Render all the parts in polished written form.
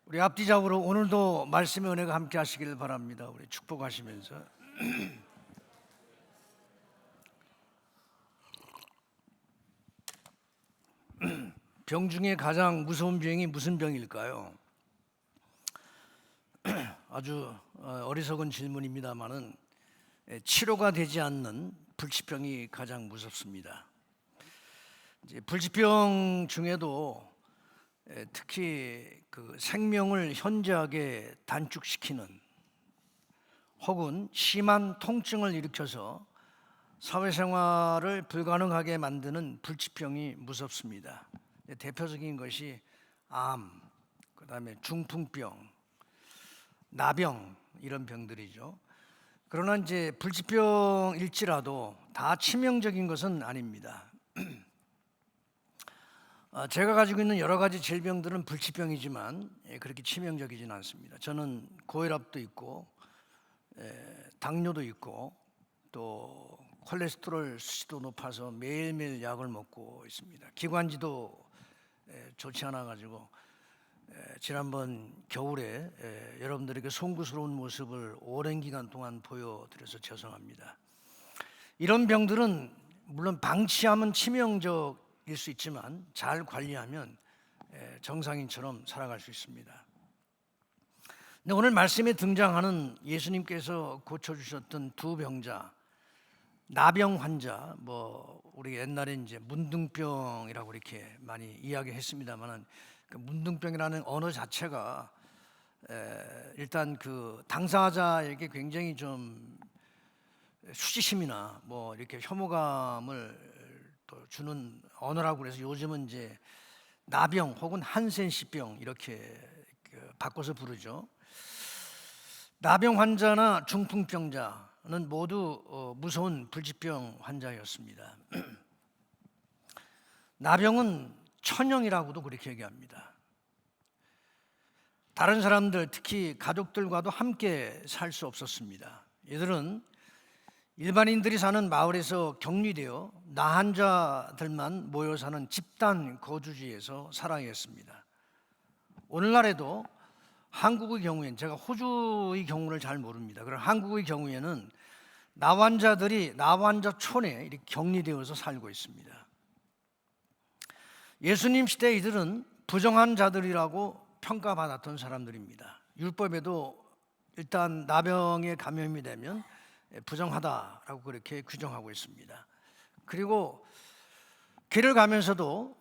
우리 앞뒤적으로 오늘도 말씀의 은혜가 함께 하시길 바랍니다. 우리 축복하시면서 병 중에 가장 무서운 병이 무슨 병일까요? 아주 어리석은 질문입니다만은 치료가 되지 않는 불치병이 가장 무섭습니다. 이제 불치병 중에도 특히 그 생명을 현저하게 단축시키는 혹은 심한 통증을 일으켜서 사회생활을 불가능하게 만드는 불치병이 무섭습니다. 대표적인 것이 암, 그다음에 중풍병, 나병 이런 병들이죠. 그러나 이제 불치병일지라도 다 치명적인 것은 아닙니다. 제가 가지고 있는 여러 가지 질병들은 불치병이지만 그렇게 치명적이지는 않습니다. 저는 고혈압도 있고 당뇨도 있고 또 콜레스테롤 수치도 높아서 매일매일 약을 먹고 있습니다. 기관지도 좋지 않아 가지고 지난번 겨울에 여러분들에게 송구스러운 모습을 오랜 기간 동안 보여드려서 죄송합니다. 이런 병들은 물론 방치하면 치명적일 수 있지만 잘 관리하면 정상인처럼 살아갈 수 있습니다. 근데 오늘 말씀에 등장하는 예수님께서 고쳐주셨던 두 병자, 나병 환자, 우리 옛날에 이제 문둥병이라고 이렇게 많이 이야기했습니다만은 그 문둥병이라는 언어 자체가 일단 그 당사자에게 굉장히 좀 수치심이나 이렇게 혐오감을 또 주는 언어라고 그래서 요즘은 이제 나병 혹은 한센시병 이렇게 바꿔서 부르죠. 나병 환자나 중풍병자는 모두 무서운 불치병 환자였습니다. 나병은 천형이라고도 그렇게 얘기합니다. 다른 사람들, 특히 가족들과도 함께 살 수 없었습니다. 이들은 일반인들이 사는 마을에서 격리되어 나한 자들만 모여 사는 집단 거주지에서 살아야 했습니다. 오늘날에도 한국의 경우에는, 제가 호주의 경우를 잘 모릅니다. 그럼 한국의 경우에는 나환자들이 나환자촌에 이렇게 격리되어서 살고 있습니다. 예수님 시대 이들은 부정한 자들이라고 평가받았던 사람들입니다. 율법에도 일단 나병에 감염이 되면 부정하다라고 그렇게 규정하고 있습니다. 그리고 길을 가면서도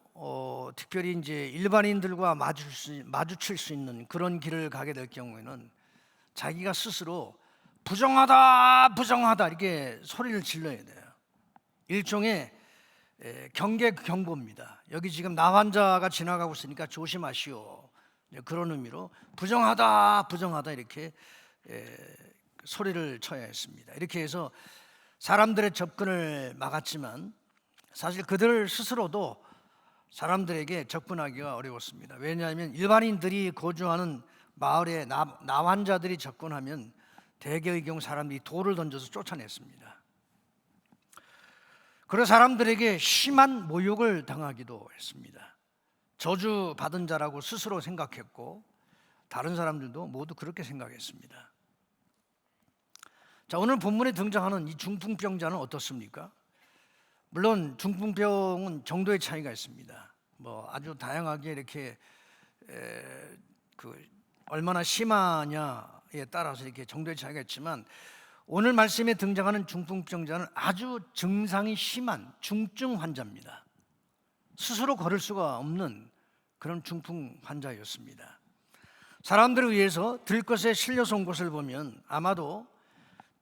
특별히 이제 일반인들과 마주칠 수 있는 그런 길을 가게 될 경우에는 자기가 스스로 부정하다, 부정하다 이렇게 소리를 질러야 돼요. 일종의 경계 경보입니다. 여기 지금 나환자가 지나가고 있으니까 조심하시오. 그런 의미로 부정하다, 부정하다 이렇게 소리를 쳐야 했습니다. 이렇게 해서 사람들의 접근을 막았지만 사실 그들 스스로도 사람들에게 접근하기가 어려웠습니다. 왜냐하면 일반인들이 거주하는 마을에 나환자들이 접근하면 대개의 경우 사람들이 돌을 던져서 쫓아냈습니다. 그런 사람들에게 심한 모욕을 당하기도 했습니다. 저주 받은 자라고 스스로 생각했고 다른 사람들도 모두 그렇게 생각했습니다. 자, 오늘 본문에 등장하는 이 중풍병자는 어떻습니까? 물론 중풍병은 정도의 차이가 있습니다. 아주 다양하게 이렇게 얼마나 심하냐에 따라서 이렇게 정도의 차이가 있지만 오늘 말씀에 등장하는 중풍병자는 아주 증상이 심한 중증 환자입니다. 스스로 걸을 수가 없는 그런 중풍 환자였습니다. 사람들에 의해서 들것에 실려서 온 것을 보면 아마도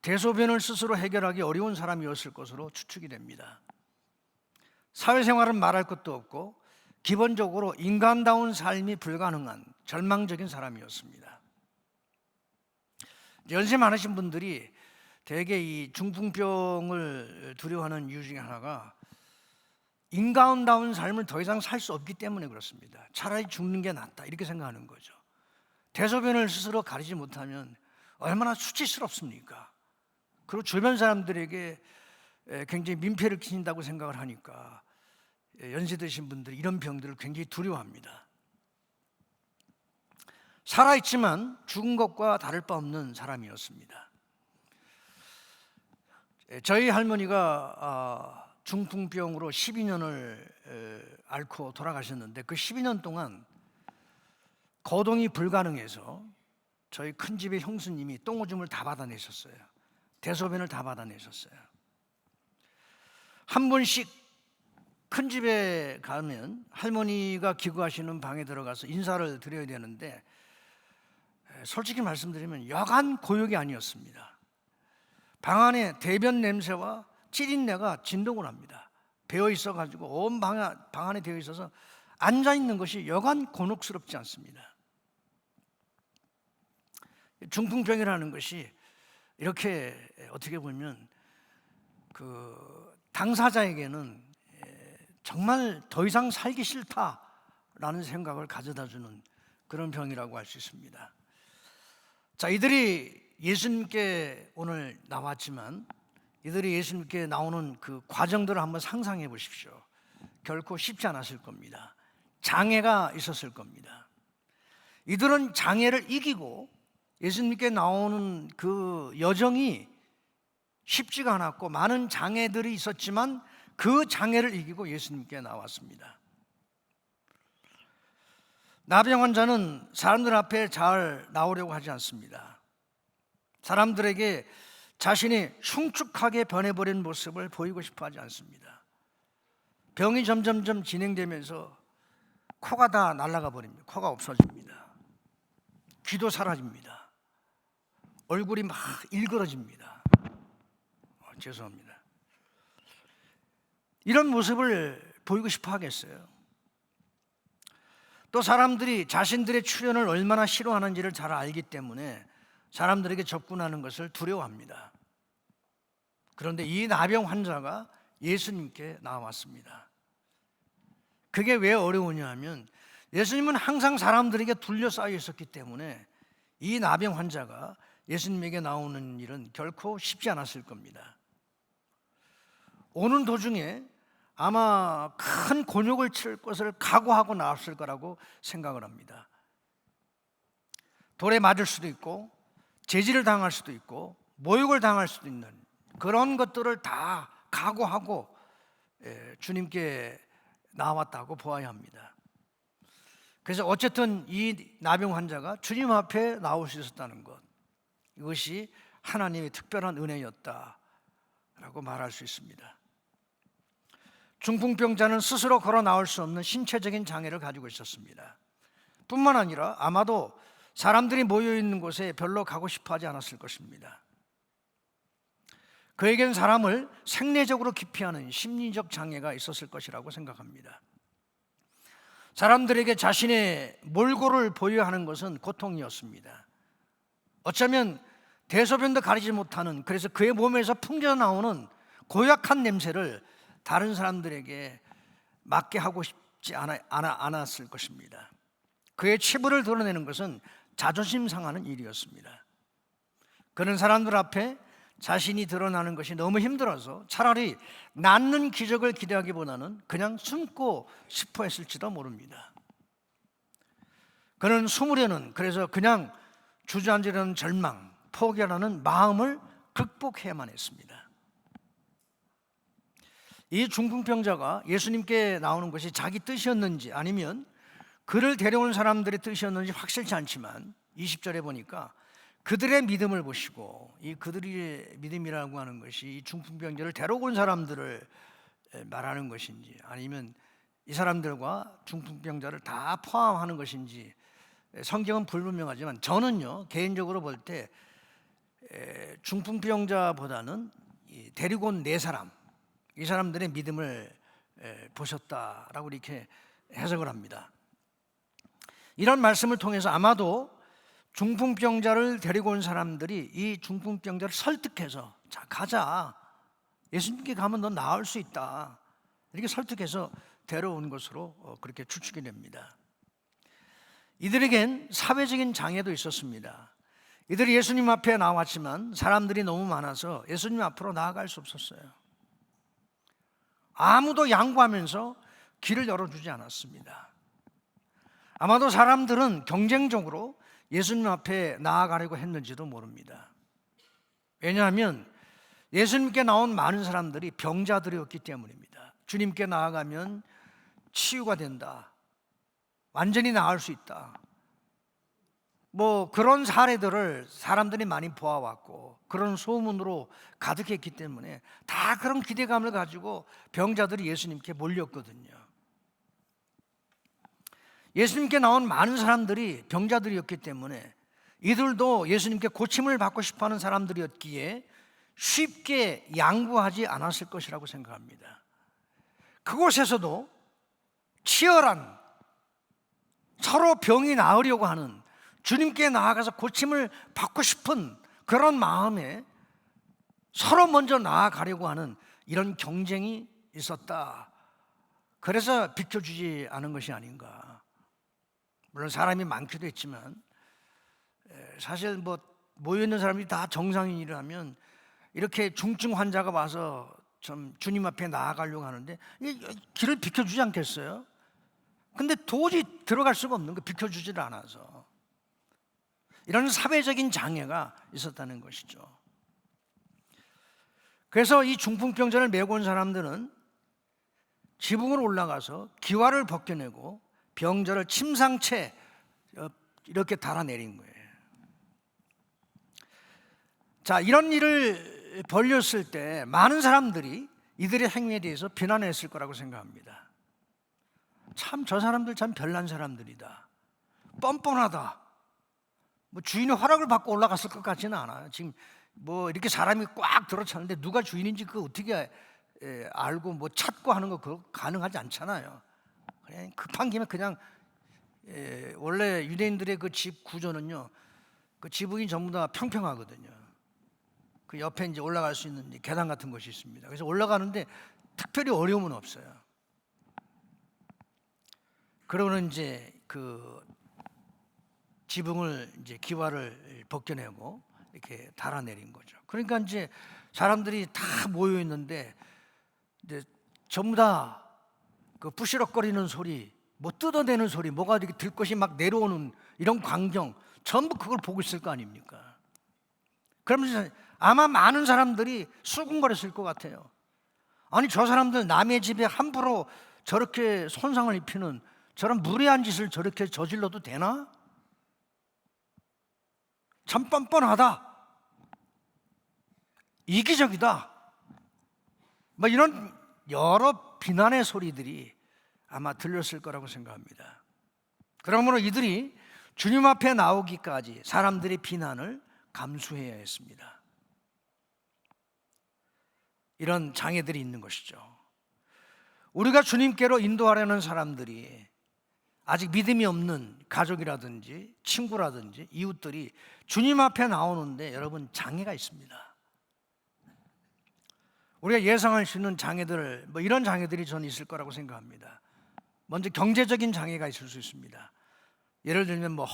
대소변을 스스로 해결하기 어려운 사람이었을 것으로 추측이 됩니다. 사회생활은 말할 것도 없고 기본적으로 인간다운 삶이 불가능한 절망적인 사람이었습니다. 연세 많으신 분들이 대개 이 중풍병을 두려워하는 이유 중에 하나가 인간다운 삶을 더 이상 살 수 없기 때문에 그렇습니다. 차라리 죽는 게 낫다 이렇게 생각하는 거죠. 대소변을 스스로 가리지 못하면 얼마나 수치스럽습니까? 그리고 주변 사람들에게 굉장히 민폐를 끼친다고 생각을 하니까 연세 드신 분들이 이런 병들을 굉장히 두려워합니다. 살아있지만 죽은 것과 다를 바 없는 사람이었습니다. 저희 할머니가 중풍병으로 12년을 앓고 돌아가셨는데 그 12년 동안 거동이 불가능해서 저희 큰 집의 형수님이 똥오줌을 다 받아내셨어요. 대소변을 다 받아내셨어요. 한 번씩 큰 집에 가면 할머니가 기구하시는 방에 들어가서 인사를 드려야 되는데 솔직히 말씀드리면 여간 고역이 아니었습니다. 방 안에 대변 냄새와 찌린내가 진동을 합니다. 배어 있어가지고 온 방 안에 되어 있어서 앉아있는 것이 여간 곤혹스럽지 않습니다. 중풍병이라는 것이 이렇게 어떻게 보면 그 당사자에게는 정말 더 이상 살기 싫다라는 생각을 가져다주는 그런 병이라고 할 수 있습니다. 자, 이들이 예수님께 오늘 나왔지만 이들이 예수님께 나오는 그 과정들을 한번 상상해 보십시오. 결코 쉽지 않았을 겁니다. 장애가 있었을 겁니다. 이들은 장애를 이기고 예수님께 나오는 그 여정이 쉽지가 않았고 많은 장애들이 있었지만 그 장애를 이기고 예수님께 나왔습니다. 나병 환자는 사람들 앞에 잘 나오려고 하지 않습니다. 사람들에게 자신이 흉측하게 변해버린 모습을 보이고 싶어 하지 않습니다. 병이 점점점 진행되면서 코가 다 날아가 버립니다. 코가 없어집니다. 귀도 사라집니다. 얼굴이 막 일그러집니다. 죄송합니다. 이런 모습을 보이고 싶어 하겠어요. 또 사람들이 자신들의 출현을 얼마나 싫어하는지를 잘 알기 때문에 사람들에게 접근하는 것을 두려워합니다. 그런데 이 나병 환자가 예수님께 나왔습니다. 그게 왜 어려우냐 하면 예수님은 항상 사람들에게 둘러싸여 있었기 때문에 이 나병 환자가 예수님에게 나오는 일은 결코 쉽지 않았을 겁니다. 오는 도중에 아마 큰 곤욕을 치를 것을 각오하고 나왔을 거라고 생각을 합니다. 돌에 맞을 수도 있고 제지를 당할 수도 있고 모욕을 당할 수도 있는 그런 것들을 다 각오하고 주님께 나왔다고 보아야 합니다. 그래서 어쨌든 이 나병 환자가 주님 앞에 나올 수 있었다는 것, 이것이 하나님의 특별한 은혜였다라고 말할 수 있습니다. 중풍병자는 스스로 걸어 나올 수 없는 신체적인 장애를 가지고 있었습니다. 뿐만 아니라 아마도 사람들이 모여있는 곳에 별로 가고 싶어 하지 않았을 것입니다. 그에겐 사람을 생리적으로 기피하는 심리적 장애가 있었을 것이라고 생각합니다. 사람들에게 자신의 몰골을 보여야 하는 것은 고통이었습니다. 어쩌면 대소변도 가리지 못하는, 그래서 그의 몸에서 풍겨 나오는 고약한 냄새를 다른 사람들에게 맡게 하고 싶지 않았을 것입니다. 그의 치부를 드러내는 것은 자존심 상하는 일이었습니다. 그런 사람들 앞에 자신이 드러나는 것이 너무 힘들어서 차라리 낫는 기적을 기대하기보다는 그냥 숨고 싶어 했을지도 모릅니다. 그는 숨으려는, 그래서 그냥 주저앉으려는 절망, 포기하라는 마음을 극복해야만 했습니다. 이 중풍병자가 예수님께 나오는 것이 자기 뜻이었는지 아니면 그를 데려온 사람들의 뜻이었는지 확실치 않지만 20절에 보니까 그들의 믿음을 보시고, 이 그들의 믿음이라고 하는 것이 이 중풍병자를 데려온 사람들을 말하는 것인지 아니면 이 사람들과 중풍병자를 다 포함하는 것인지 성경은 불분명하지만 저는요 개인적으로 볼 때 중풍병자보다는 데리고 온 네 사람, 이 사람들의 믿음을 보셨다라고 이렇게 해석을 합니다. 이런 말씀을 통해서 아마도 중풍병자를 데리고 온 사람들이 이 중풍병자를 설득해서, 자 가자, 예수님께 가면 너 나을 수 있다, 이렇게 설득해서 데려온 것으로 그렇게 추측이 됩니다. 이들에겐 사회적인 장애도 있었습니다. 이들이 예수님 앞에 나왔지만 사람들이 너무 많아서 예수님 앞으로 나아갈 수 없었어요. 아무도 양보하면서 길을 열어주지 않았습니다. 아마도 사람들은 경쟁적으로 예수님 앞에 나아가려고 했는지도 모릅니다. 왜냐하면 예수님께 나온 많은 사람들이 병자들이었기 때문입니다. 주님께 나아가면 치유가 된다, 완전히 나을 수 있다, 뭐 그런 사례들을 사람들이 많이 보아왔고 그런 소문으로 가득했기 때문에 다 그런 기대감을 가지고 병자들이 예수님께 몰렸거든요. 예수님께 나온 많은 사람들이 병자들이었기 때문에 이들도 예수님께 고침을 받고 싶어하는 사람들이었기에 쉽게 양보하지 않았을 것이라고 생각합니다. 그곳에서도 치열한, 서로 병이 나으려고 하는, 주님께 나아가서 고침을 받고 싶은 그런 마음에 서로 먼저 나아가려고 하는 이런 경쟁이 있었다. 그래서 비켜주지 않은 것이 아닌가. 물론 사람이 많기도 했지만 사실 뭐 모여있는 사람이 다 정상인이라면 이렇게 중증 환자가 와서 좀 주님 앞에 나아가려고 하는데 길을 비켜주지 않겠어요? 근데 도저히 들어갈 수가 없는 거, 비켜주질 않아서. 이런 사회적인 장애가 있었다는 것이죠. 그래서 이 중풍병자를 메고 온 사람들은 지붕으로 올라가서 기와를 벗겨내고 병자를 침상채 이렇게 달아내린 거예요. 자, 이런 일을 벌였을 때 많은 사람들이 이들의 행위에 대해서 비난했을 거라고 생각합니다. 참 저 사람들 참 별난 사람들이다, 뻔뻔하다, 뭐 주인의 허락을 받고 올라갔을 것 같지는 않아요. 지금 뭐 이렇게 사람이 꽉 들어찼는데 누가 주인인지 그거 어떻게 알고 뭐 찾고 하는 거 그거 가능하지 않잖아요. 그냥 급한 김에 그냥 원래 유대인들의 그 집 구조는요, 그 지붕이 전부 다 평평하거든요. 그 옆에 이제 올라갈 수 있는 계단 같은 것이 있습니다. 그래서 올라가는데 특별히 어려움은 없어요. 그러고는 이제 그 지붕을 이제 기와를 벗겨내고 이렇게 달아내린 거죠. 그러니까 이제 사람들이 다 모여 있는데 이제 전부 다 그 부시럭거리는 소리, 뭐 뜯어내는 소리, 뭐가 이렇게 들 것이 막 내려오는 이런 광경, 전부 그걸 보고 있을 거 아닙니까? 그러면서 아마 많은 사람들이 수군거렸을 것 같아요. 아니 저 사람들 남의 집에 함부로 저렇게 손상을 입히는 저런 무례한 짓을 저렇게 저질러도 되나? 참 뻔뻔하다, 이기적이다, 뭐 이런 여러 비난의 소리들이 아마 들렸을 거라고 생각합니다. 그러므로 이들이 주님 앞에 나오기까지 사람들의 비난을 감수해야 했습니다. 이런 장애들이 있는 것이죠. 우리가 주님께로 인도하려는 사람들이 아직 믿음이 없는 가족이라든지 친구라든지 이웃들이 주님 앞에 나오는데 여러분 장애가 있습니다. 우리가 예상할 수 있는 장애들, 뭐 이런 장애들이 저는 있을 거라고 생각합니다. 먼저 경제적인 장애가 있을 수 있습니다. 예를 들면 뭐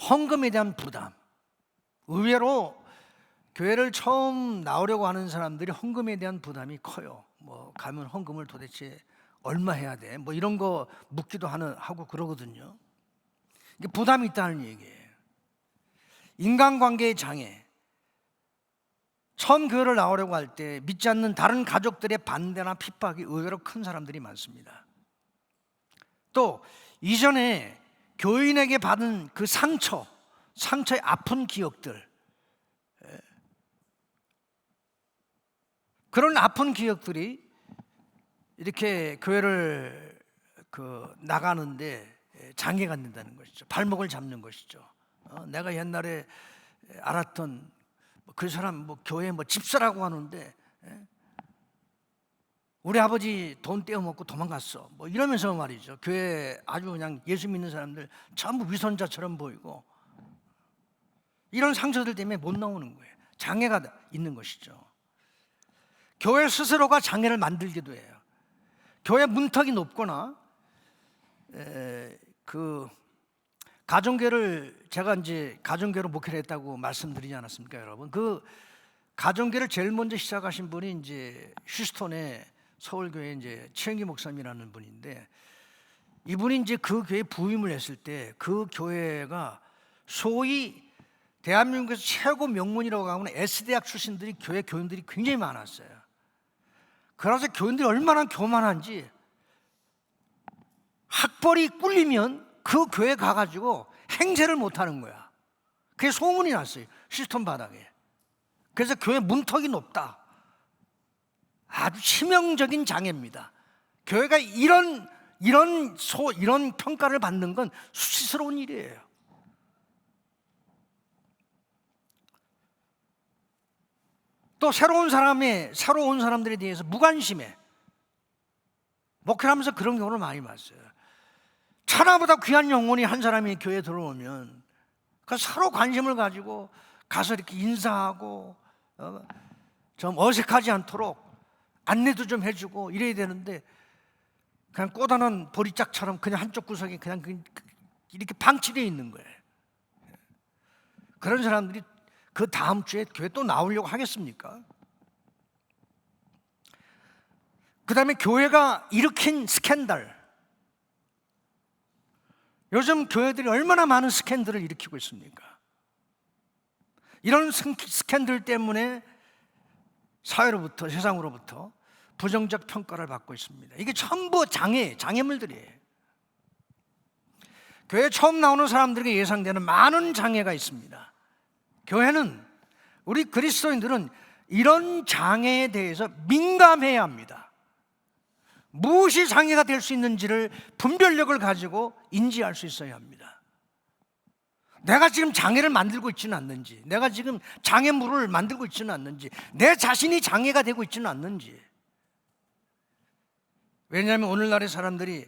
헌금에 대한 부담. 의외로 교회를 처음 나오려고 하는 사람들이 헌금에 대한 부담이 커요. 뭐 가면 헌금을 도대체 얼마 해야 돼? 뭐 이런 거 묻기도 하고 그러거든요. 이게 부담이 있다는 얘기예요. 인간관계의 장애. 처음 교회를 나오려고 할 때 믿지 않는 다른 가족들의 반대나 핍박이 의외로 큰 사람들이 많습니다. 또 이전에 교인에게 받은 그 상처의 아픈 기억들, 그런 아픈 기억들이 이렇게 교회를 나가는데 장애가 된다는 것이죠. 발목을 잡는 것이죠. 내가 옛날에 알았던 그 사람 뭐 교회 뭐 집사라고 하는데 우리 아버지 돈 떼어먹고 도망갔어, 뭐 이러면서 말이죠. 교회 아주 그냥 예수 믿는 사람들 전부 위선자처럼 보이고, 이런 상처들 때문에 못 나오는 거예요. 장애가 있는 것이죠. 교회 스스로가 장애를 만들기도 해요. 교회 문턱이 높거나 그 가정교회를 제가 이제 가정교회로 목회를 했다고 말씀드리지 않았습니까, 여러분? 그 가정교회를 제일 먼저 시작하신 분이 이제 휴스턴의 서울교회 이제 최영기 목사님이라는 분인데, 이분이 이제 그 교회에 부임을 했을 때 그 교회가 소위 대한민국에서 최고 명문이라고 하는 S대학 출신들이 교회 교인들이 굉장히 많았어요. 그래서 교인들이 얼마나 교만한지 학벌이 꿀리면 그 교회 가가지고 행세를 못하는 거야. 그게 소문이 났어요, 시스템 바닥에. 그래서 교회 문턱이 높다. 아주 치명적인 장애입니다. 교회가 이런 평가를 받는 건 수치스러운 일이에요. 또 새로운 사람들에 대해서 무관심해. 목회를 하면서 그런 경우를 많이 봤어요. 천하보다 귀한 영혼이 한 사람이 교회에 들어오면 서로 관심을 가지고 가서 이렇게 인사하고 좀 어색하지 않도록 안내도 좀 해주고 이래야 되는데, 그냥 꼬다난 보리짝처럼 그냥 한쪽 구석에 그냥 이렇게 방치되어 있는 거예요. 그런 사람들이 그 다음 주에 교회 또 나오려고 하겠습니까? 그 다음에 교회가 일으킨 스캔들. 요즘 교회들이 얼마나 많은 스캔들을 일으키고 있습니까? 이런 스캔들 때문에 사회로부터, 세상으로부터 부정적 평가를 받고 있습니다. 이게 전부 장애물들이에요. 교회에 처음 나오는 사람들에게 예상되는 많은 장애가 있습니다. 교회는, 우리 그리스도인들은 이런 장애에 대해서 민감해야 합니다. 무엇이 장애가 될 수 있는지를 분별력을 가지고 인지할 수 있어야 합니다. 내가 지금 장애를 만들고 있지는 않는지, 내가 지금 장애물을 만들고 있지는 않는지, 내 자신이 장애가 되고 있지는 않는지. 왜냐하면 오늘날의 사람들이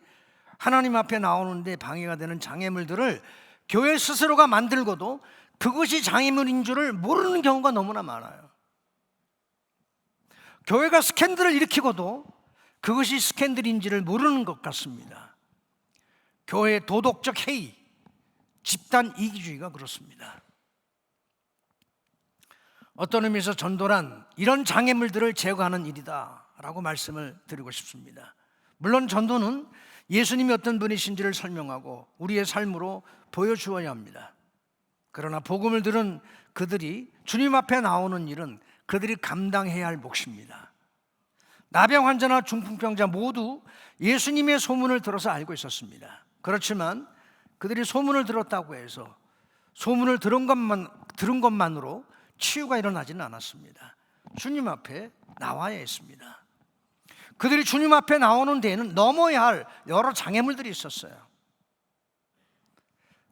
하나님 앞에 나오는데 방해가 되는 장애물들을 교회 스스로가 만들고도 그것이 장애물인 줄을 모르는 경우가 너무나 많아요. 교회가 스캔들을 일으키고도 그것이 스캔들인지를 모르는 것 같습니다. 교회의 도덕적 해이, 집단 이기주의가 그렇습니다. 어떤 의미에서 전도란 이런 장애물들을 제거하는 일이다 라고 말씀을 드리고 싶습니다. 물론 전도는 예수님이 어떤 분이신지를 설명하고 우리의 삶으로 보여주어야 합니다. 그러나 복음을 들은 그들이 주님 앞에 나오는 일은 그들이 감당해야 할 몫입니다. 나병 환자나 중풍병자 모두 예수님의 소문을 들어서 알고 있었습니다. 그렇지만 그들이 소문을 들었다고 해서 소문을 들은 것만으로 치유가 일어나지는 않았습니다. 주님 앞에 나와야 했습니다. 그들이 주님 앞에 나오는 데에는 넘어야 할 여러 장애물들이 있었어요.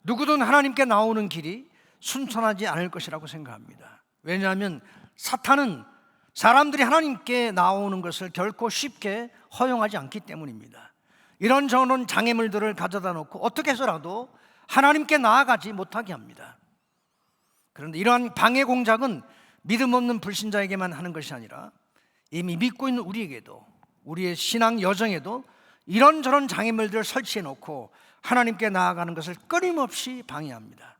누구든 하나님께 나오는 길이 순탄하지 않을 것이라고 생각합니다. 왜냐하면 사탄은 사람들이 하나님께 나오는 것을 결코 쉽게 허용하지 않기 때문입니다. 이런저런 장애물들을 가져다 놓고 어떻게 해서라도 하나님께 나아가지 못하게 합니다. 그런데 이러한 방해 공작은 믿음 없는 불신자에게만 하는 것이 아니라 이미 믿고 있는 우리에게도, 우리의 신앙 여정에도 이런저런 장애물들을 설치해 놓고 하나님께 나아가는 것을 끊임없이 방해합니다.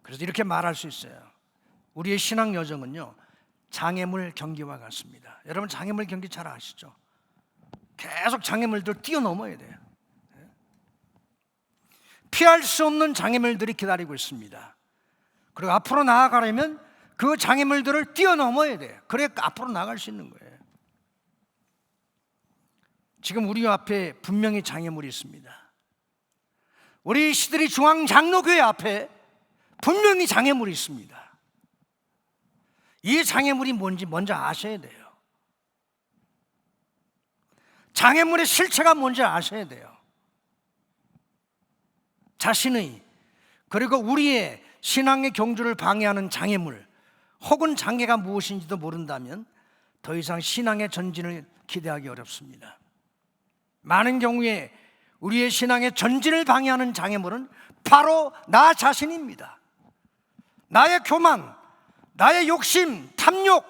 그래서 이렇게 말할 수 있어요. 우리의 신앙 여정은요, 장애물 경기와 같습니다. 여러분 장애물 경기 잘 아시죠? 계속 장애물들 뛰어넘어야 돼요. 피할 수 없는 장애물들이 기다리고 있습니다. 그리고 앞으로 나아가려면 그 장애물들을 뛰어넘어야 돼요. 그래야 앞으로 나아갈 수 있는 거예요. 지금 우리 앞에 분명히 장애물이 있습니다. 우리 시드리 중앙장로교회 앞에 분명히 장애물이 있습니다. 이 장애물이 뭔지 먼저 아셔야 돼요. 장애물의 실체가 뭔지 아셔야 돼요. 자신의, 그리고 우리의 신앙의 경주를 방해하는 장애물 혹은 장애가 무엇인지도 모른다면 더 이상 신앙의 전진을 기대하기 어렵습니다. 많은 경우에 우리의 신앙의 전진을 방해하는 장애물은 바로 나 자신입니다. 나의 교만, 나의 욕심, 탐욕,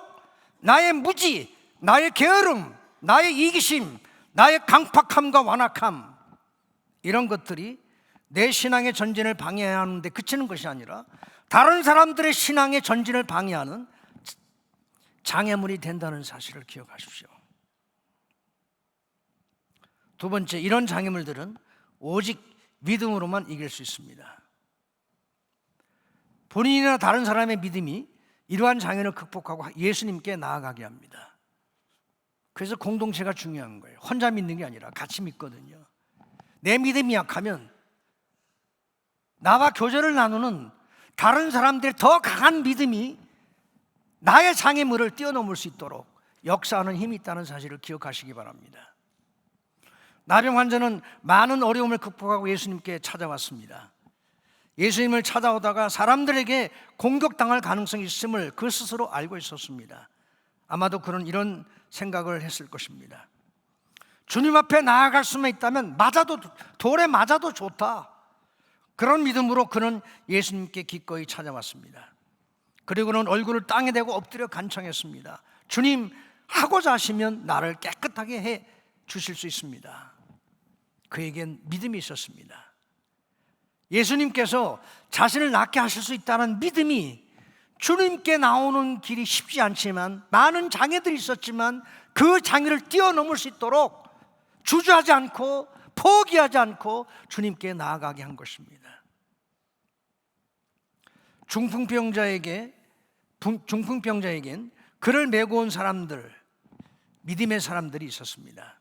나의 무지, 나의 게으름, 나의 이기심, 나의 강팍함과 완악함, 이런 것들이 내 신앙의 전진을 방해하는 데 그치는 것이 아니라 다른 사람들의 신앙의 전진을 방해하는 장애물이 된다는 사실을 기억하십시오. 두 번째, 이런 장애물들은 오직 믿음으로만 이길 수 있습니다. 본인이나 다른 사람의 믿음이 이러한 장애를 극복하고 예수님께 나아가게 합니다. 그래서 공동체가 중요한 거예요. 혼자 믿는 게 아니라 같이 믿거든요. 내 믿음이 약하면 나와 교제를 나누는 다른 사람들의 더 강한 믿음이 나의 장애물을 뛰어넘을 수 있도록 역사하는 힘이 있다는 사실을 기억하시기 바랍니다. 나병 환자는 많은 어려움을 극복하고 예수님께 찾아왔습니다. 예수님을 찾아오다가 사람들에게 공격당할 가능성이 있음을 그 스스로 알고 있었습니다. 아마도 그는 이런 생각을 했을 것입니다. 주님 앞에 나아갈 수만 있다면 돌에 맞아도 좋다. 그런 믿음으로 그는 예수님께 기꺼이 찾아왔습니다. 그리고는 얼굴을 땅에 대고 엎드려 간청했습니다. 주님, 하고자 하시면 나를 깨끗하게 해 주실 수 있습니다. 그에겐 믿음이 있었습니다. 예수님께서 자신을 낫게 하실 수 있다는 믿음이 주님께 나오는 길이 쉽지 않지만 많은 장애들이 있었지만 그 장애를 뛰어넘을 수 있도록 주저하지 않고 포기하지 않고 주님께 나아가게 한 것입니다. 중풍병자에겐 그를 메고 온 사람들, 믿음의 사람들이 있었습니다.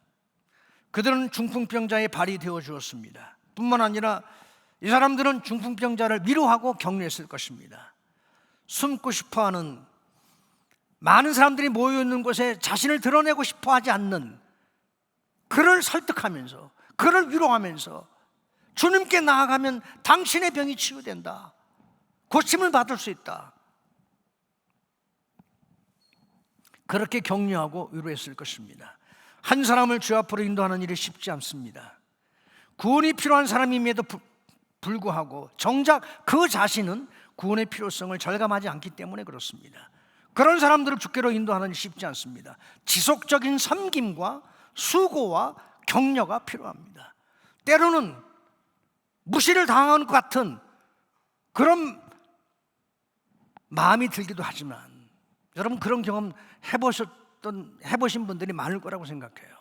그들은 중풍병자의 발이 되어 주었습니다. 뿐만 아니라 이 사람들은 중풍병자를 위로하고 격려했을 것입니다. 숨고 싶어하는 많은 사람들이 모여있는 곳에 자신을 드러내고 싶어하지 않는 그를 설득하면서 그를 위로하면서 주님께 나아가면 당신의 병이 치유된다, 고침을 받을 수 있다, 그렇게 격려하고 위로했을 것입니다. 한 사람을 주 앞으로 인도하는 일이 쉽지 않습니다. 구원이 필요한 사람임에도 불구하고 정작 그 자신은 구원의 필요성을 절감하지 않기 때문에 그렇습니다. 그런 사람들을 주께로 인도하는 일이 쉽지 않습니다. 지속적인 섬김과 수고와 격려가 필요합니다. 때로는 무시를 당하는 것 같은 그런 마음이 들기도 하지만 여러분, 그런 경험 해보신 분들이 많을 거라고 생각해요.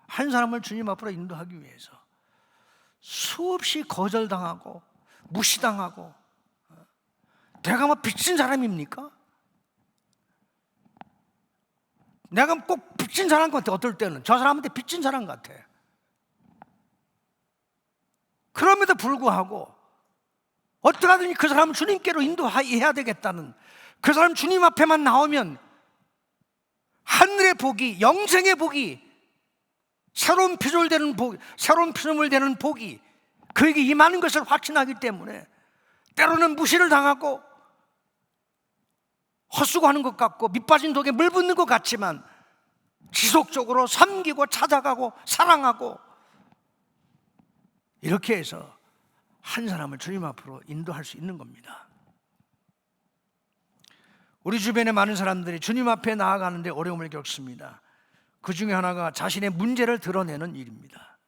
한 사람을 주님 앞으로 인도하기 위해서 수없이 거절당하고 무시당하고, 내가 뭐 빚진 사람입니까? 내가 꼭 빚진 사람 같아. 어떨 때는 저 사람한테 빚진 사람 같아. 그럼에도 불구하고 어떻게 하든지 그 사람을 주님께로 인도해야 되겠다는, 그 사람 주님 앞에만 나오면 하늘의 복이, 영생의 복이, 새로운 피조물되는 복, 새로운 피조물 되는 복이 그에게 임하는 것을 확신하기 때문에 때로는 무시를 당하고 헛수고하는 것 같고 밑빠진 독에 물 붓는 것 같지만 지속적으로 섬기고 찾아가고 사랑하고 이렇게 해서 한 사람을 주님 앞으로 인도할 수 있는 겁니다. 우리 주변에 많은 사람들이 주님 앞에 나아가는데 어려움을 겪습니다. 그 중에 하나가 자신의 문제를 드러내는 일입니다.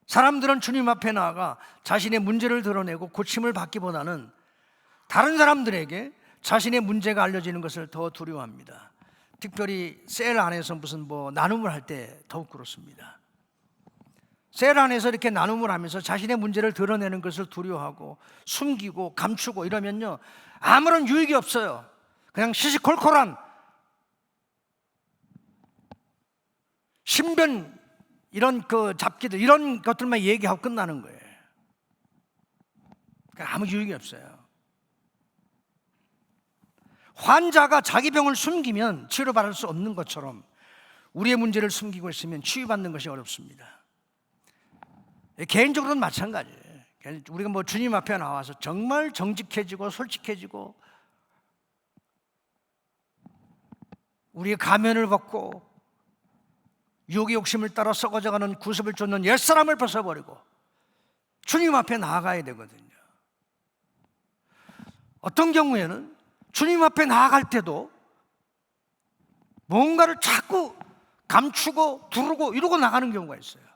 사람들은 주님 앞에 나아가 자신의 문제를 드러내고 고침을 받기보다는 다른 사람들에게 자신의 문제가 알려지는 것을 더 두려워합니다. 특별히 셀 안에서 무슨 나눔을 할 때 더욱 그렇습니다. 셀 안에서 이렇게 나눔을 하면서 자신의 문제를 드러내는 것을 두려워하고 숨기고 감추고 이러면요, 아무런 유익이 없어요. 그냥 시시콜콜한 신변 이런 잡기들, 이런 것들만 얘기하고 끝나는 거예요. 그러니까 아무 유익이 없어요. 환자가 자기 병을 숨기면 치료받을 수 없는 것처럼 우리의 문제를 숨기고 있으면 치유받는 것이 어렵습니다. 개인적으로는 마찬가지예요. 우리가 주님 앞에 나와서 정말 정직해지고 솔직해지고 우리의 가면을 벗고 유혹의 욕심을 따라 썩어져가는 구습을 쫓는 옛사람을 벗어버리고 주님 앞에 나아가야 되거든요. 어떤 경우에는 주님 앞에 나아갈 때도 뭔가를 자꾸 감추고 두르고 이러고 나가는 경우가 있어요.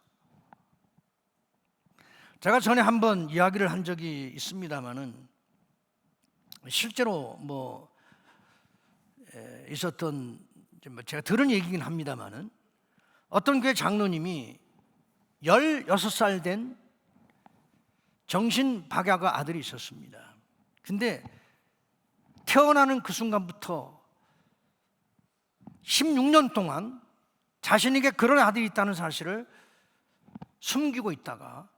제가 전에 한번 이야기를 한 적이 있습니다만은 실제로 있었던, 제가 들은 얘기긴 합니다만은 어떤 교회 장로님이 16살 된 정신박약의 아들이 있었습니다. 근데 태어나는 그 순간부터 16년 동안 자신에게 그런 아들이 있다는 사실을 숨기고 있다가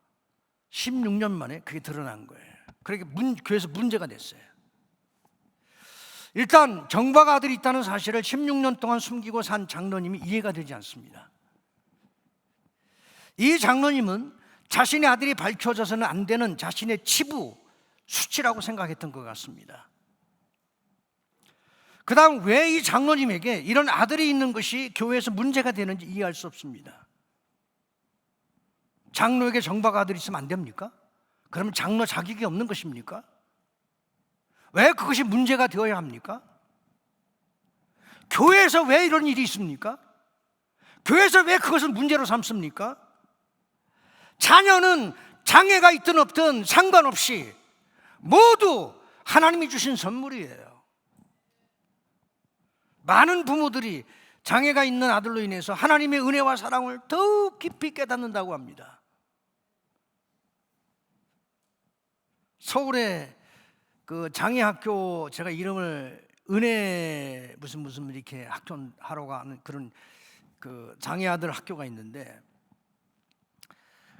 16년 만에 그게 드러난 거예요. 그러니까 교회에서 문제가 됐어요. 일단 정박 아들이 있다는 사실을 16년 동안 숨기고 산 장로님이 이해가 되지 않습니다. 이 장로님은 자신의 아들이 밝혀져서는 안 되는 자신의 치부, 수치라고 생각했던 것 같습니다. 그 다음 왜 이 장로님에게 이런 아들이 있는 것이 교회에서 문제가 되는지 이해할 수 없습니다. 장로에게 정박 아들이 있으면 안 됩니까? 그러면 장로 자격이 없는 것입니까? 왜 그것이 문제가 되어야 합니까? 교회에서 왜 이런 일이 있습니까? 교회에서 왜 그것을 문제로 삼습니까? 자녀는 장애가 있든 없든 상관없이 모두 하나님이 주신 선물이에요. 많은 부모들이 장애가 있는 아들로 인해서 하나님의 은혜와 사랑을 더욱 깊이 깨닫는다고 합니다. 서울에 그 장애학교, 제가 이름을 은혜 무슨 이렇게 학교 하러 가는 그런 그 장애아들 학교가 있는데,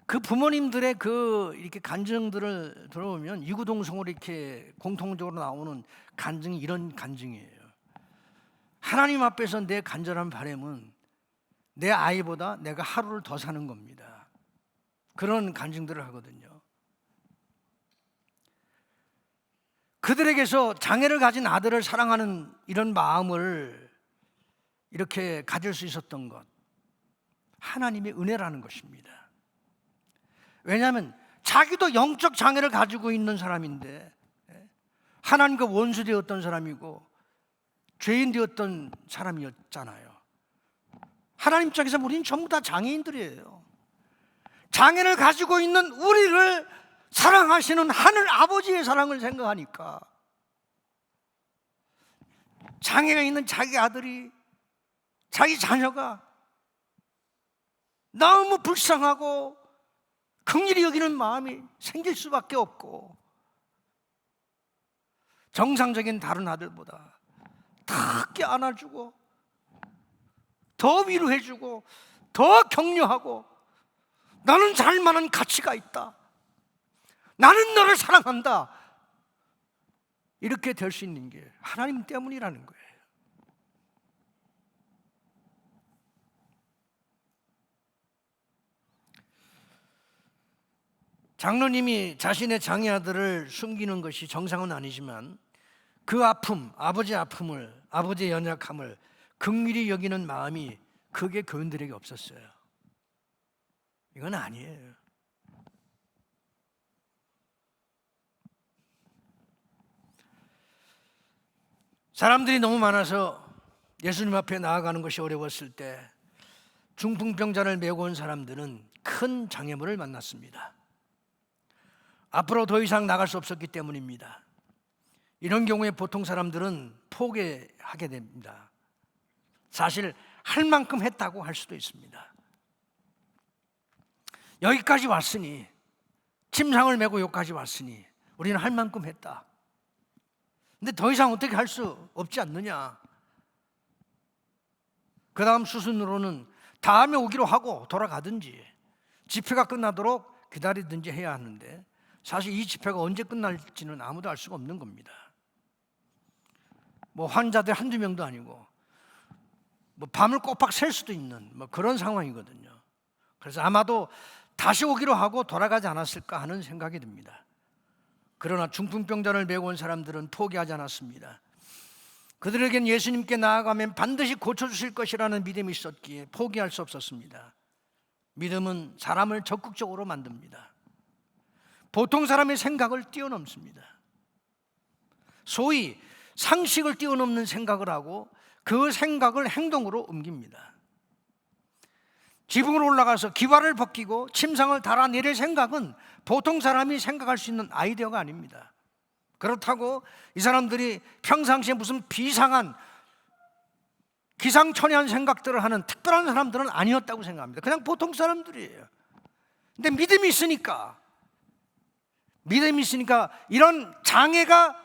그 부모님들의 그 이렇게 간증들을 들어보면 이구동성으로 이렇게 공통적으로 나오는 간증이 이런 간증이에요. 하나님 앞에서 내 간절한 바람은 내 아이보다 내가 하루를 더 사는 겁니다. 그런 간증들을 하거든요. 그들에게서 장애를 가진 아들을 사랑하는 이런 마음을 이렇게 가질 수 있었던 것, 하나님의 은혜라는 것입니다. 왜냐하면 자기도 영적 장애를 가지고 있는 사람인데 하나님과 원수되었던 사람이고 죄인 되었던 사람이었잖아요. 하나님 입장에서 우리는 전부 다 장애인들이에요. 장애를 가지고 있는 우리를 사랑하시는 하늘 아버지의 사랑을 생각하니까 장애가 있는 자기 아들이, 자기 자녀가 너무 불쌍하고 긍휼히 여기는 마음이 생길 수밖에 없고, 정상적인 다른 아들보다 더 껴안아주고 더 위로해주고 더 격려하고, 너는 잘만한 가치가 있다, 나는 너를 사랑한다, 이렇게 될 수 있는 게 하나님 때문이라는 거예요. 장로님이 자신의 장애 아들을 숨기는 것이 정상은 아니지만 그 아픔, 아버지의 아픔을, 아버지의 연약함을 긍휼히 여기는 마음이 그게 교인들에게 없었어요. 이건 아니에요. 사람들이 너무 많아서 예수님 앞에 나아가는 것이 어려웠을 때 중풍병자를 메고 온 사람들은 큰 장애물을 만났습니다. 앞으로 더 이상 나갈 수 없었기 때문입니다. 이런 경우에 보통 사람들은 포기하게 됩니다. 사실 할 만큼 했다고 할 수도 있습니다. 여기까지 왔으니, 침상을 메고 여기까지 왔으니 우리는 할 만큼 했다. 근데 더 이상 어떻게 할 수 없지 않느냐. 그 다음 수순으로는 다음에 오기로 하고 돌아가든지 집회가 끝나도록 기다리든지 해야 하는데, 사실 이 집회가 언제 끝날지는 아무도 알 수가 없는 겁니다. 뭐 환자들 한두 명도 아니고 뭐 밤을 꼬박 샐 수도 있는 뭐 그런 상황이거든요. 그래서 아마도 다시 오기로 하고 돌아가지 않았을까 하는 생각이 듭니다. 그러나 중풍병자를 메고 온 사람들은 포기하지 않았습니다. 그들에겐 예수님께 나아가면 반드시 고쳐주실 것이라는 믿음이 있었기에 포기할 수 없었습니다. 믿음은 사람을 적극적으로 만듭니다. 보통 사람의 생각을 뛰어넘습니다. 소위 상식을 뛰어넘는 생각을 하고 그 생각을 행동으로 옮깁니다. 지붕으로 올라가서 기와를 벗기고 침상을 달아내릴 생각은 보통 사람이 생각할 수 있는 아이디어가 아닙니다. 그렇다고 이 사람들이 평상시에 무슨 비상한 기상천외한 생각들을 하는 특별한 사람들은 아니었다고 생각합니다. 그냥 보통 사람들이에요. 근데 믿음이 있으니까 믿음이 있으니까 이런 장애가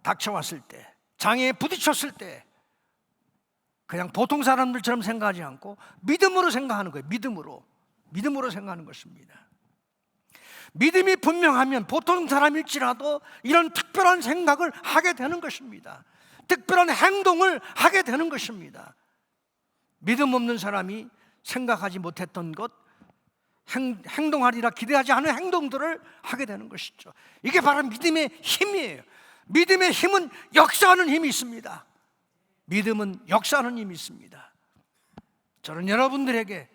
닥쳐왔을 때, 장애에 부딪혔을 때 그냥 보통 사람들처럼 생각하지 않고 믿음으로 생각하는 거예요. 믿음으로 생각하는 것입니다. 믿음이 분명하면 보통 사람일지라도 이런 특별한 생각을 하게 되는 것입니다. 특별한 행동을 하게 되는 것입니다. 믿음 없는 사람이 생각하지 못했던 것, 행동하리라 기대하지 않은 행동들을 하게 되는 것이죠. 이게 바로 믿음의 힘이에요. 믿음의 힘은 역사하는 힘이 있습니다. 믿음은 역사하는 힘이 있습니다. 저는 여러분들에게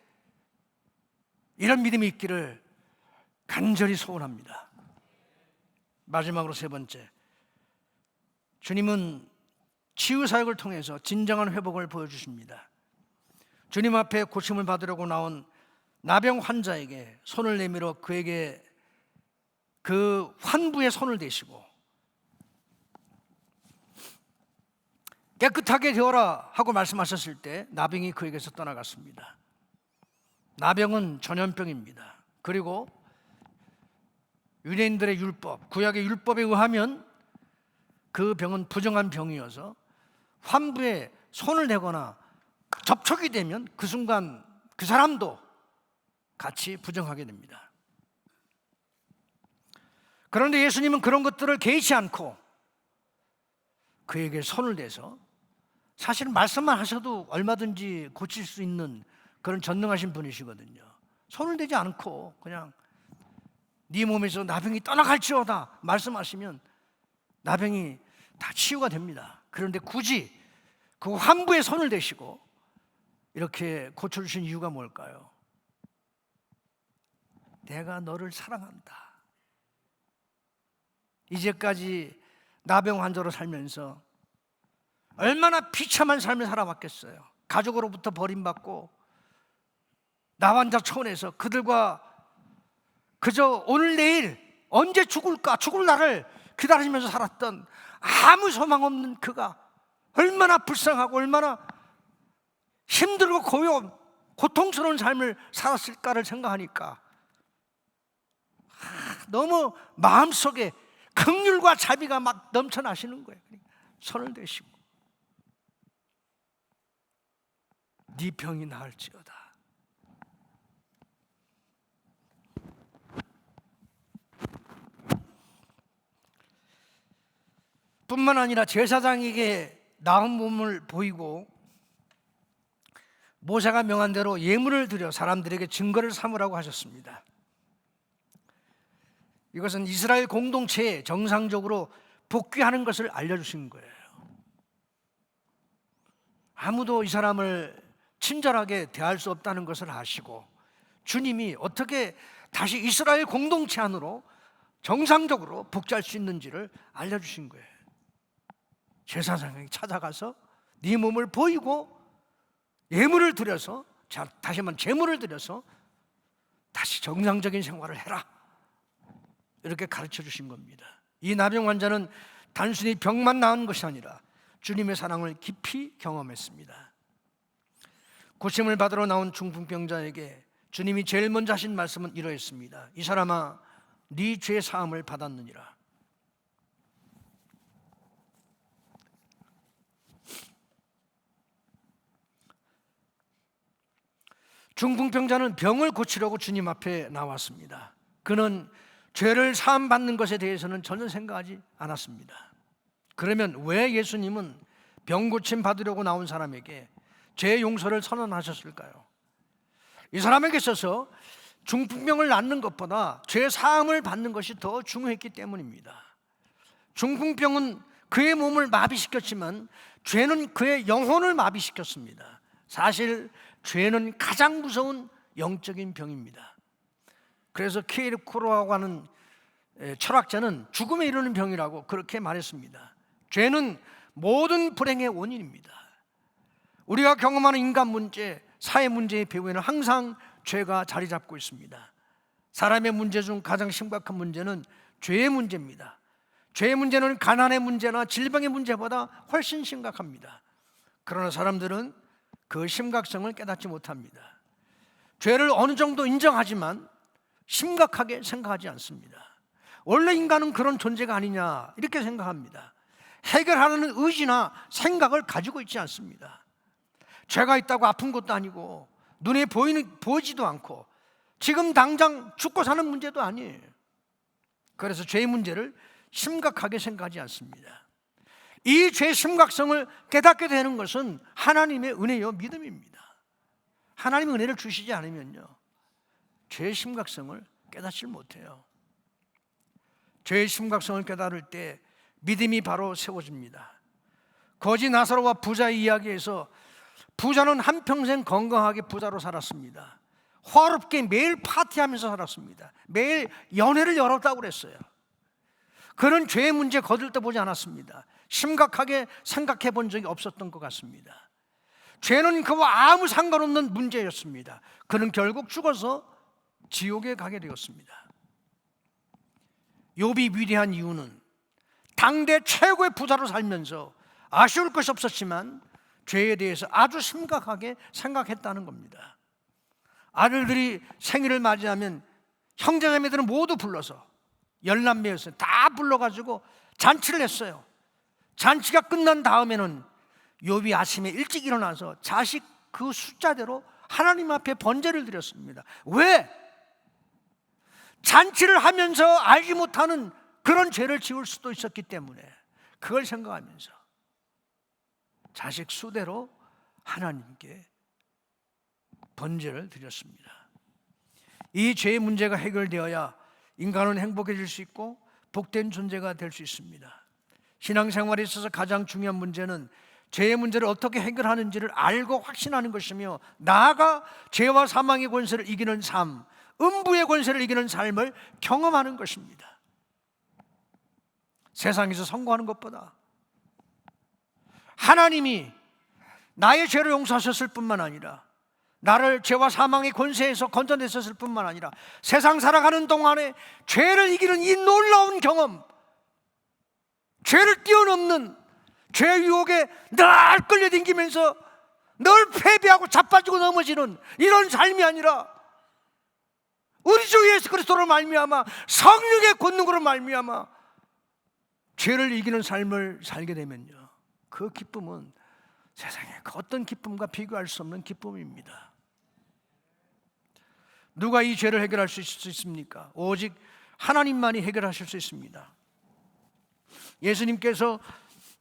이런 믿음이 있기를 간절히 소원합니다. 마지막으로 세 번째, 주님은 치유사역을 통해서 진정한 회복을 보여주십니다. 주님 앞에 고침을 받으려고 나온 나병 환자에게 손을 내밀어 그에게 그 환부에 손을 대시고 깨끗하게 되어라 하고 말씀하셨을 때 나병이 그에게서 떠나갔습니다. 나병은 전염병입니다. 그리고 유대인들의 율법, 구약의 율법에 의하면 그 병은 부정한 병이어서 환부에 손을 대거나 접촉이 되면 그 순간 그 사람도 같이 부정하게 됩니다. 그런데 예수님은 그런 것들을 개의치 않고 그에게 손을 대서, 사실 말씀만 하셔도 얼마든지 고칠 수 있는 그런 전능하신 분이시거든요. 손을 대지 않고 그냥 네 몸에서 나병이 떠나갈지어다 말씀하시면 나병이 다 치유가 됩니다. 그런데 굳이 그 환부에 손을 대시고 이렇게 고쳐주신 이유가 뭘까요? 내가 너를 사랑한다. 이제까지 나병 환자로 살면서 얼마나 비참한 삶을 살아왔겠어요. 가족으로부터 버림받고 나 환자 초원에서 그들과 그저 오늘 내일 언제 죽을까, 죽을 날을 기다리면서 살았던 아무 소망 없는 그가 얼마나 불쌍하고 얼마나 힘들고 고통스러운 삶을 살았을까를 생각하니까 너무 마음속에 긍휼과 자비가 막 넘쳐나시는 거예요. 손을 대시고 네 병이 나을지어다. 뿐만 아니라 제사장에게 나은 몸을 보이고 모세가 명한 대로 예물을 드려 사람들에게 증거를 삼으라고 하셨습니다. 이것은 이스라엘 공동체에 정상적으로 복귀하는 것을 알려주신 거예요. 아무도 이 사람을 친절하게 대할 수 없다는 것을 아시고 주님이 어떻게 다시 이스라엘 공동체 안으로 정상적으로 복귀할 수 있는지를 알려주신 거예요. 제사장에게 찾아가서 네 몸을 보이고 예물을 드려서, 다시 한번 제물을 드려서 다시 정상적인 생활을 해라, 이렇게 가르쳐 주신 겁니다. 이 나병 환자는 단순히 병만 나은 것이 아니라 주님의 사랑을 깊이 경험했습니다. 고침을 받으러 나온 중풍병자에게 주님이 제일 먼저 하신 말씀은 이러했습니다. 이 사람아, 네 죄 사함을 받았느니라. 중풍병자는 병을 고치려고 주님 앞에 나왔습니다. 그는 죄를 사함받는 것에 대해서는 전혀 생각하지 않았습니다. 그러면 왜 예수님은 병 고침 받으려고 나온 사람에게 죄 용서를 선언하셨을까요? 이 사람에게 있어서 중풍병을 낫는 것보다 죄 사함을 받는 것이 더 중요했기 때문입니다. 중풍병은 그의 몸을 마비시켰지만 죄는 그의 영혼을 마비시켰습니다. 사실 죄는 가장 무서운 영적인 병입니다. 그래서 키에르코로라고 하는 철학자는 죽음에 이르는 병이라고 그렇게 말했습니다. 죄는 모든 불행의 원인입니다. 우리가 경험하는 인간 문제, 사회 문제의 배후에는 항상 죄가 자리 잡고 있습니다. 사람의 문제 중 가장 심각한 문제는 죄의 문제입니다. 죄의 문제는 가난의 문제나 질병의 문제보다 훨씬 심각합니다. 그러나 사람들은 그 심각성을 깨닫지 못합니다. 죄를 어느 정도 인정하지만 심각하게 생각하지 않습니다. 원래 인간은 그런 존재가 아니냐 이렇게 생각합니다. 해결하려는 의지나 생각을 가지고 있지 않습니다. 죄가 있다고 아픈 것도 아니고 눈에 보이지도 않고 지금 당장 죽고 사는 문제도 아니에요. 그래서 죄의 문제를 심각하게 생각하지 않습니다. 이 죄의 심각성을 깨닫게 되는 것은 하나님의 은혜요 믿음입니다. 하나님의 은혜를 주시지 않으면요 죄의 심각성을 깨닫지 못해요. 죄의 심각성을 깨달을 때 믿음이 바로 세워집니다. 거지 나사로와 부자의 이야기에서 부자는 한평생 건강하게 부자로 살았습니다. 화롭게 매일 파티하면서 살았습니다. 매일 연회를 열었다고 그랬어요. 그는 죄의 문제 거들떠보지 않았습니다. 심각하게 생각해 본 적이 없었던 것 같습니다. 죄는 그와 아무 상관없는 문제였습니다. 그는 결국 죽어서 지옥에 가게 되었습니다. 욥이 위대한 이유는 당대 최고의 부자로 살면서 아쉬울 것이 없었지만 죄에 대해서 아주 심각하게 생각했다는 겁니다. 아들들이 생일을 맞이하면 형제자매들은 모두 불러서 열남매였어요. 다 불러가지고 잔치를 했어요. 잔치가 끝난 다음에는 욥이 아침에 일찍 일어나서 자식 그 숫자대로 하나님 앞에 번제를 드렸습니다. 왜? 잔치를 하면서 알지 못하는 그런 죄를 지을 수도 있었기 때문에 그걸 생각하면서 자식 수대로 하나님께 번제를 드렸습니다. 이 죄의 문제가 해결되어야 인간은 행복해질 수 있고 복된 존재가 될 수 있습니다. 신앙생활에 있어서 가장 중요한 문제는 죄의 문제를 어떻게 해결하는지를 알고 확신하는 것이며 나아가 죄와 사망의 권세를 이기는 삶, 음부의 권세를 이기는 삶을 경험하는 것입니다. 세상에서 성공하는 것보다 하나님이 나의 죄를 용서하셨을 뿐만 아니라 나를 죄와 사망의 권세에서 건져냈었을 뿐만 아니라 세상 살아가는 동안에 죄를 이기는 이 놀라운 경험, 죄를 뛰어넘는 죄의 유혹에 늘 끌려다니면서 늘 패배하고 자빠지고 넘어지는 이런 삶이 아니라 우리 주 예수 그리스도로 말미암아 성령의 권능으로 말미암아 죄를 이기는 삶을 살게 되면요 그 기쁨은 세상에 그 어떤 기쁨과 비교할 수 없는 기쁨입니다. 누가 이 죄를 해결할 수 있습니까? 오직 하나님만이 해결하실 수 있습니다. 예수님께서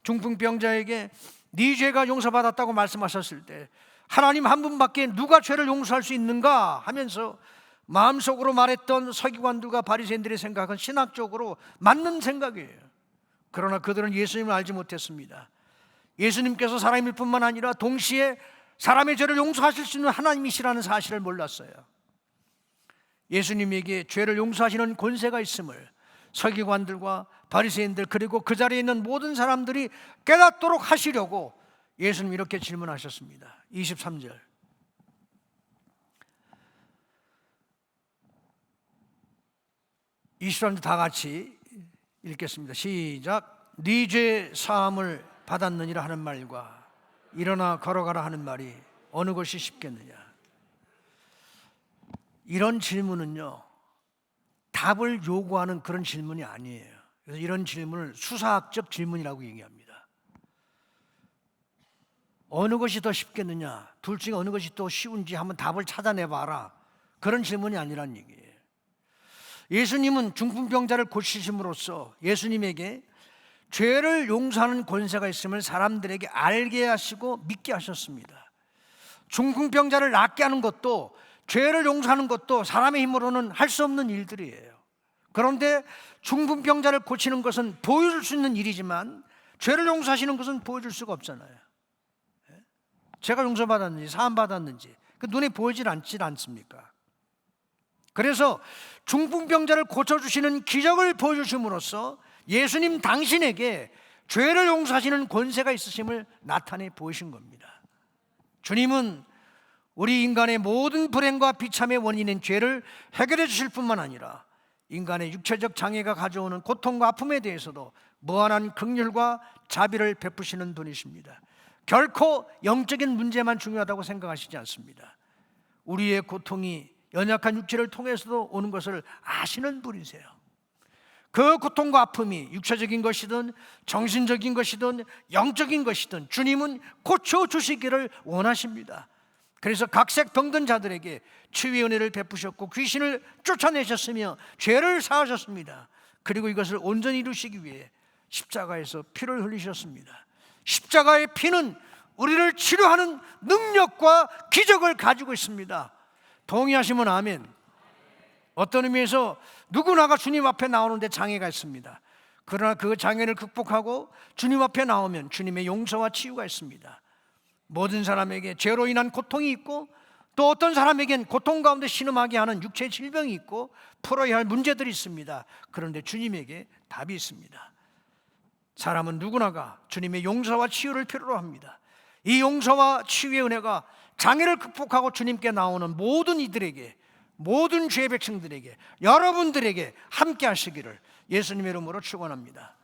중풍병자에게 네 죄가 용서받았다고 말씀하셨을 때 하나님 한 분밖에 누가 죄를 용서할 수 있는가 하면서 마음속으로 말했던 서기관들과 바리새인들의 생각은 신학적으로 맞는 생각이에요. 그러나 그들은 예수님을 알지 못했습니다. 예수님께서 사람일 뿐만 아니라 동시에 사람의 죄를 용서하실 수 있는 하나님이시라는 사실을 몰랐어요. 예수님에게 죄를 용서하시는 권세가 있음을 서기관들과 바리새인들 그리고 그 자리에 있는 모든 사람들이 깨닫도록 하시려고 예수님 이렇게 질문하셨습니다. 23절 다 같이 읽겠습니다. 시작. 네 죄 사함을 받았느니라 하는 말과 일어나 걸어가라 하는 말이 어느 것이 쉽겠느냐. 이런 질문은요 답을 요구하는 그런 질문이 아니에요. 그래서 이런 질문을 수사학적 질문이라고 얘기합니다. 어느 것이 더 쉽겠느냐, 둘 중에 어느 것이 더 쉬운지 한번 답을 찾아내봐라, 그런 질문이 아니란 얘기예요. 예수님은 중풍병자를 고치심으로써 예수님에게 죄를 용서하는 권세가 있음을 사람들에게 알게 하시고 믿게 하셨습니다. 중풍병자를 낫게 하는 것도 죄를 용서하는 것도 사람의 힘으로는 할 수 없는 일들이에요. 그런데 중풍병자를 고치는 것은 보여줄 수 있는 일이지만 죄를 용서하시는 것은 보여줄 수가 없잖아요. 죄가 용서받았는지 사함받았는지 그 눈에 보이질 않습니까? 그래서 중풍병자를 고쳐주시는 기적을 보여주심으로써 예수님 당신에게 죄를 용서하시는 권세가 있으심을 나타내 보이신 겁니다. 주님은 우리 인간의 모든 불행과 비참의 원인인 죄를 해결해 주실 뿐만 아니라 인간의 육체적 장애가 가져오는 고통과 아픔에 대해서도 무한한 긍휼과 자비를 베푸시는 분이십니다. 결코 영적인 문제만 중요하다고 생각하시지 않습니다. 우리의 고통이 연약한 육체를 통해서도 오는 것을 아시는 분이세요. 그 고통과 아픔이 육체적인 것이든 정신적인 것이든 영적인 것이든 주님은 고쳐주시기를 원하십니다. 그래서 각색 병든 자들에게 치유의 은혜를 베푸셨고 귀신을 쫓아내셨으며 죄를 사하셨습니다. 그리고 이것을 온전히 이루시기 위해 십자가에서 피를 흘리셨습니다. 십자가의 피는 우리를 치료하는 능력과 기적을 가지고 있습니다. 동의하시면 아멘. 어떤 의미에서 누구나가 주님 앞에 나오는데 장애가 있습니다. 그러나 그 장애를 극복하고 주님 앞에 나오면 주님의 용서와 치유가 있습니다. 모든 사람에게 죄로 인한 고통이 있고 또 어떤 사람에겐 고통 가운데 신음하게 하는 육체 질병이 있고 풀어야 할 문제들이 있습니다. 그런데 주님에게 답이 있습니다. 사람은 누구나가 주님의 용서와 치유를 필요로 합니다. 이 용서와 치유의 은혜가 장애를 극복하고 주님께 나오는 모든 이들에게, 모든 죄의 백성들에게, 여러분들에게 함께 하시기를 예수님의 이름으로 축원합니다.